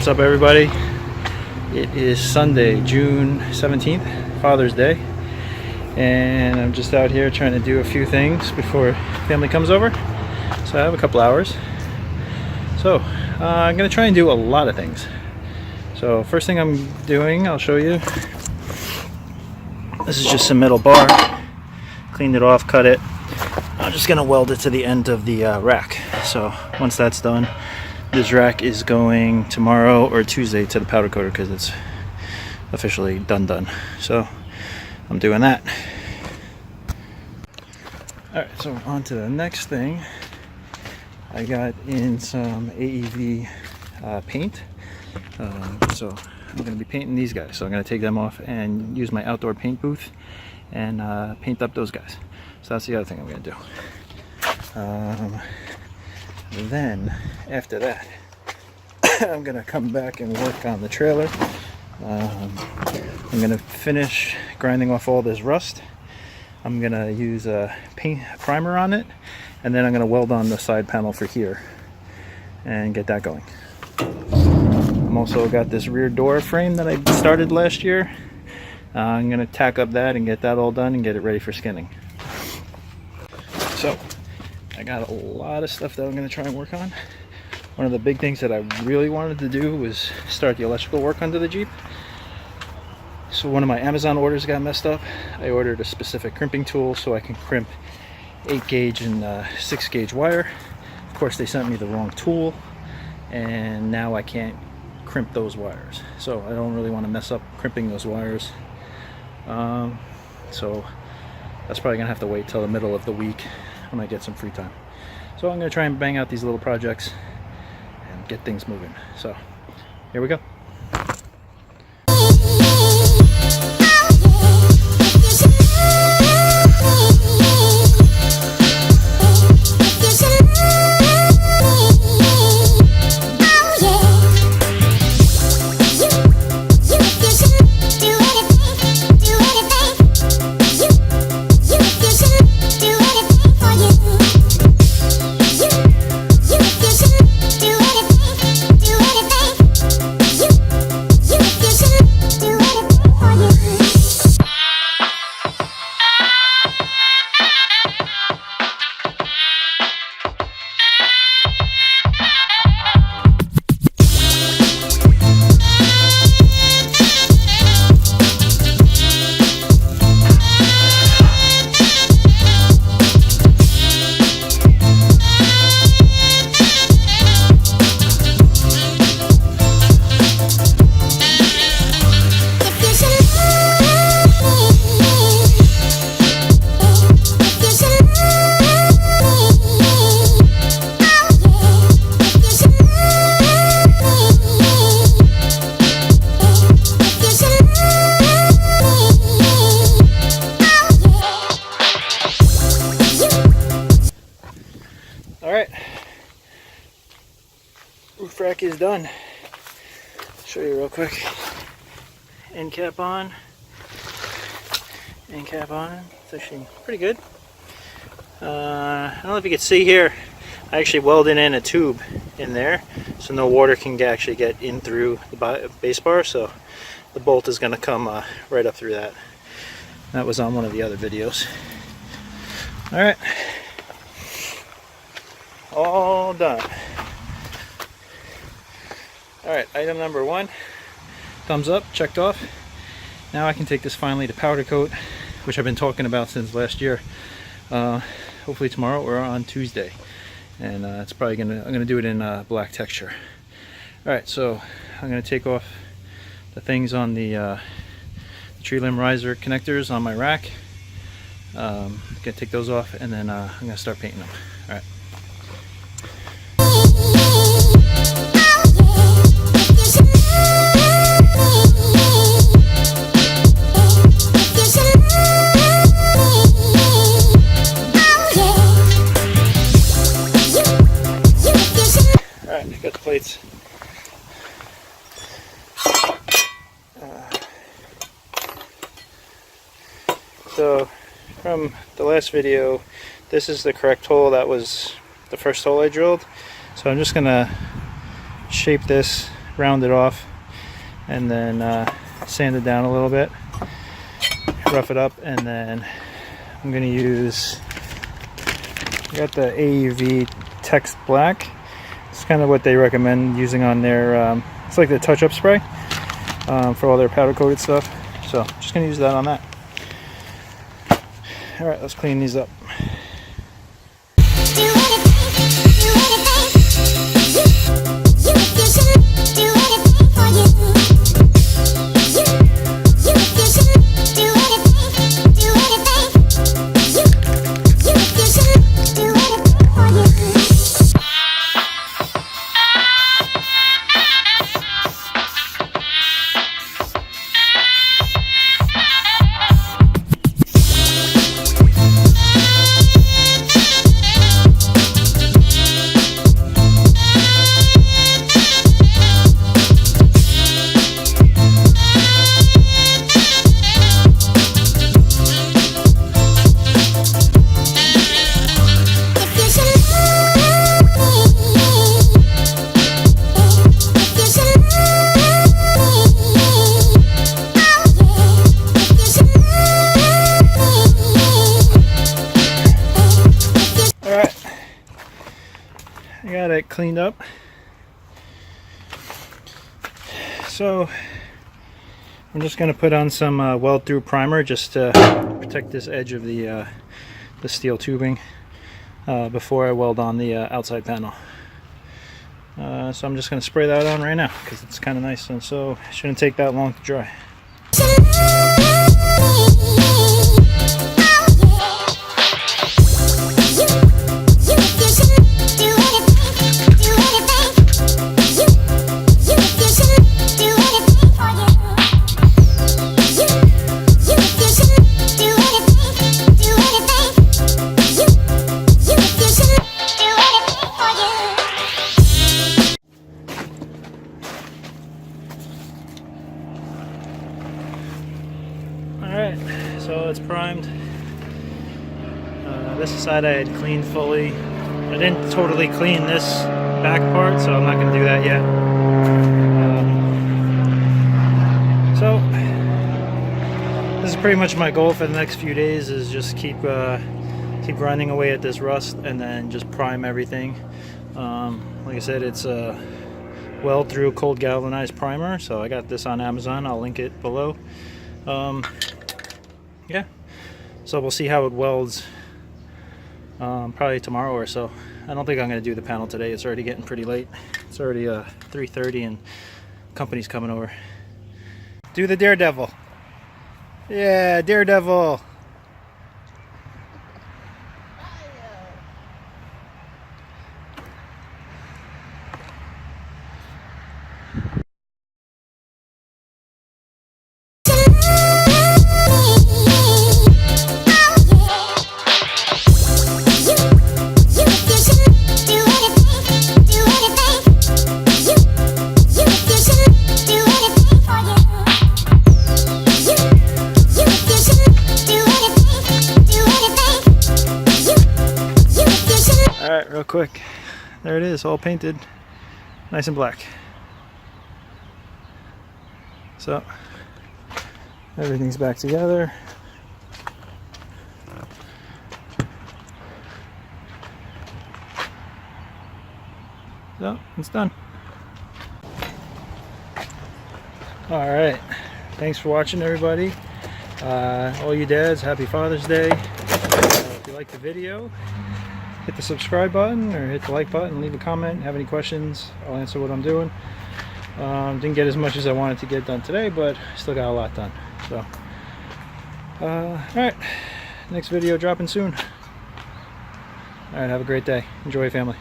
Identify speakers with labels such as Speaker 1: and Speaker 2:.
Speaker 1: What's up, everybody? It is Sunday, June 17th, Father's Day, and I'm just out here trying to do a few things before family comes over. So I have a couple hours. So I'm gonna try and do a lot of things. So first thing I'm doing, I'll show you. This is just some metal bar. Cleaned it off, cut it. I'm just gonna weld it to the end of the rack. So once that's done, this rack is going tomorrow or Tuesday to the powder coater because it's officially done. So I'm doing that. Alright, so on to the next thing. I got in some AEV paint. So I'm going to be painting these guys. So I'm going to take them off and use my outdoor paint booth and paint up those guys. So that's the other thing I'm going to do. Then after that, I'm going to come back and work on the trailer. I'm going to finish grinding off all this rust. I'm going to use a paint primer on it, and then I'm going to weld on the side panel for here and get that going. I'm also got this rear door frame that I started last year. I'm going to tack up that and get that all done and get it ready for skinning. So I got a lot of stuff that I'm going to try and work on. One of the big things that I really wanted to do was start the electrical work under the Jeep. So one of my Amazon orders got messed up. I ordered a specific crimping tool so I can crimp 8 gauge and 6 gauge wire. Of course, they sent me the wrong tool, and now I can't crimp those wires. So I don't really want to mess up crimping those wires. So that's probably gonna have to wait till the middle of the week when I get some free time. So I'm gonna try and bang out these little projects and get things moving. So here we go. Alright, roof rack is done. Show you real quick. End cap on. End cap on. It's actually pretty good. I don't know if you can see here, I actually welded in a tube in there so no water can actually get in through the base bar, so the bolt is going to come right up through that. That was on one of the other videos. Alright. All done. Alright, item number 1, thumbs up, checked off. Now I can take this finally to powder coat, which I've been talking about since last year. Hopefully tomorrow or on Tuesday. And it's probably I'm gonna do it in black texture. Alright, so I'm gonna take off the things on the tree limb riser connectors on my rack. Gonna take those off, and then I'm gonna start painting them. Alright. Alright, got the plates. So from the last video, this is the correct hole. That was the first hole I drilled. So I'm just gonna shape this round it off, and then sand it down a little bit, rough it up, and then I'm going to use, I got the AUV Text Black. It's kind of what they recommend using on their, it's like the touch-up spray for all their powder coated stuff. So just going to use that on that. Alright, let's clean these up. It cleaned up. So I'm just going to put on some weld through primer just to protect this edge of the steel tubing before I weld on the outside panel. So I'm just going to spray that on right now because it's kind of nice, and so it shouldn't take that long to dry. Alright, so it's primed. This side I had cleaned fully. I didn't totally clean this back part, so I'm not going to do that yet. So this is pretty much my goal for the next few days, is just keep grinding away at this rust and then just prime everything. Like I said, it's a weld through cold galvanized primer, so I got this on Amazon. I'll link it below. Yeah, so we'll see how it welds probably tomorrow or so. I don't think I'm going to do the panel today. It's already getting pretty late. It's already 3:30 and company's coming over. Do the Daredevil. Yeah, Daredevil. Alright, real quick. There it is, all painted. Nice and black. So, everything's back together. So, it's done. Alright, thanks for watching, everybody. All you dads, happy Father's Day. If you liked the video, hit the subscribe button or hit the like button, leave a comment, have any questions, I'll answer what I'm doing. Didn't get as much as I wanted to get done today, but still got a lot done. So, alright, next video dropping soon. Alright, have a great day. Enjoy, family.